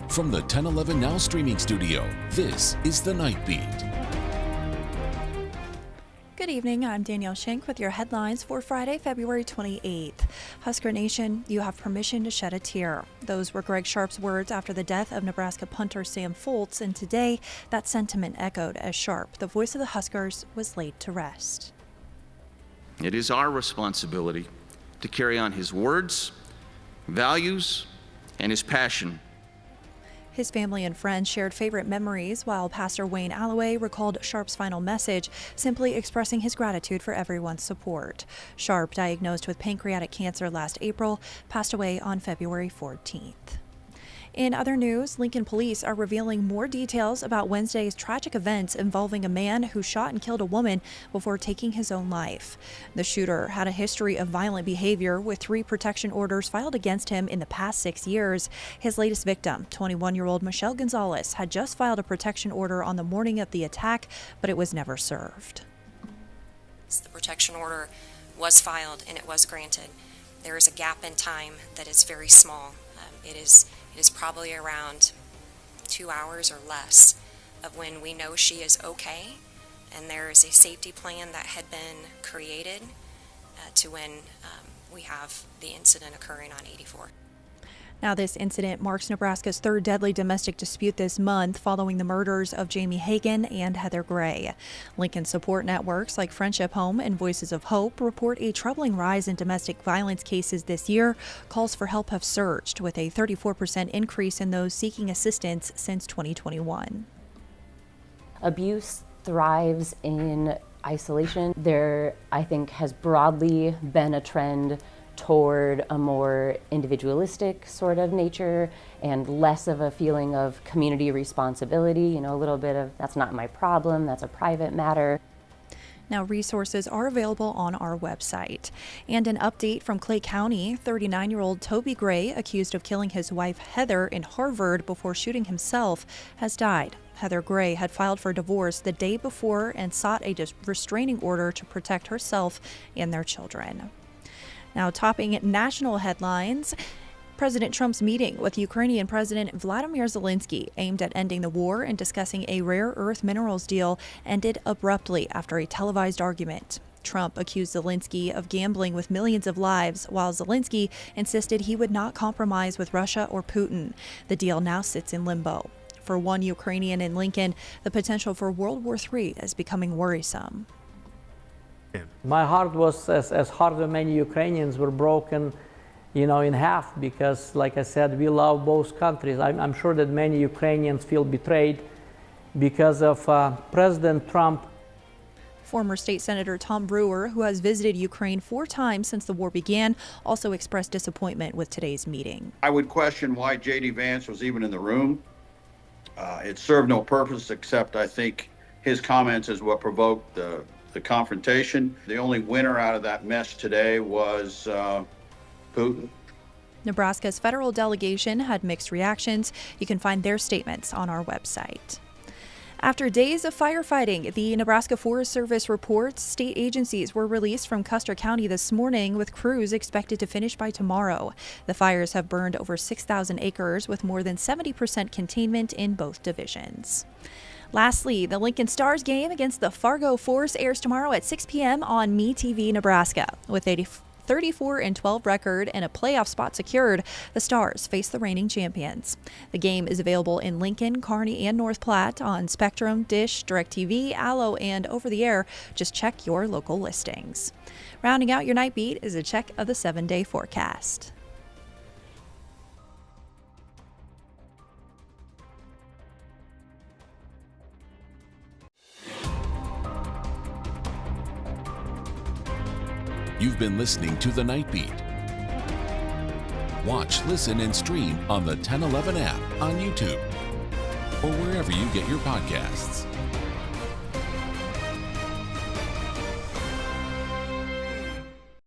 From the 1011 Now streaming studio, this is The Night Beat. Good evening, I'm Danielle Shenk with your headlines for Friday, February 28th. Husker Nation, you have permission to shed a tear. Those were Greg Sharpe's words after the death of Nebraska punter Sam Foltz, and today that sentiment echoed as Sharpe, the voice of the Huskers, was laid to rest. It is our responsibility to carry on his words, values, and his passion. His family and friends shared favorite memories, while Pastor Wayne Alloway recalled Sharpe's final message, simply expressing his gratitude for everyone's support. Sharpe, diagnosed with pancreatic cancer last April, passed away on February 14th. In other news, Lincoln police are revealing more details about Wednesday's tragic events involving a man who shot and killed a woman before taking his own life. The shooter had a history of violent behavior with 3 protection orders filed against him in the past 6 years. His latest victim, 21-year-old Michelle Gonzalez, had just filed a protection order on the morning of the attack, but it was never served. The protection order was filed and it was granted. There is a gap in time that is very small. It is probably around 2 hours or less of when we know she is okay, and there is a safety plan that had been created to when we have the incident occurring on 84. Now, this incident marks Nebraska's 3rd deadly domestic dispute this month following the murders of Jamie Hagan and Heather Gray. Lincoln support networks like Friendship Home and Voices of Hope report a troubling rise in domestic violence cases this year. Calls for help have surged, with a 34% increase in those seeking assistance since 2021. Abuse thrives in isolation. There, I think, has broadly been a trend toward a more individualistic sort of nature and less of a feeling of community responsibility, a little bit of that's not my problem, that's a private matter. Now, resources are available on our website. And an update from Clay County, 39-year-old Toby Gray, accused of killing his wife Heather in Harvard before shooting himself, has died. Heather Gray had filed for divorce the day before and sought a restraining order to protect herself and their children. Now, topping national headlines, President Trump's meeting with Ukrainian President Vladimir Zelensky, aimed at ending the war and discussing a rare earth minerals deal, ended abruptly after a televised argument. Trump accused Zelensky of gambling with millions of lives, while Zelensky insisted he would not compromise with Russia or Putin. The deal now sits in limbo. For one Ukrainian in Lincoln, the potential for World War III is becoming worrisome. My heart was as hard as many Ukrainians were broken, in half, because, like I said, we love both countries. I'm sure that many Ukrainians feel betrayed because of President Trump. Former State Senator Tom Brewer, who has visited Ukraine 4 times since the war began, also expressed disappointment with today's meeting. I would question why J.D. Vance was even in the room. It served no purpose, except I think his comments is what provoked the confrontation. The only winner out of that mess today was Putin. Nebraska's federal delegation had mixed reactions. You can find their statements on our website. After days of firefighting, the Nebraska Forest Service reports state agencies were released from Custer County this morning, with crews expected to finish by tomorrow. The fires have burned over 6,000 acres, with more than 70% containment in both divisions. Lastly, the Lincoln Stars game against the Fargo Force airs tomorrow at 6 p.m. on METV Nebraska. With a 34-12 record and a playoff spot secured, the Stars face the reigning champions. The game is available in Lincoln, Kearney, and North Platte on Spectrum, Dish, DirecTV, Allo, and over the air. Just check your local listings. Rounding out your night beat is a check of the 7-day forecast. You've been listening to The Night Beat. Watch, listen, and stream on the 1011 app on YouTube or wherever you get your podcasts.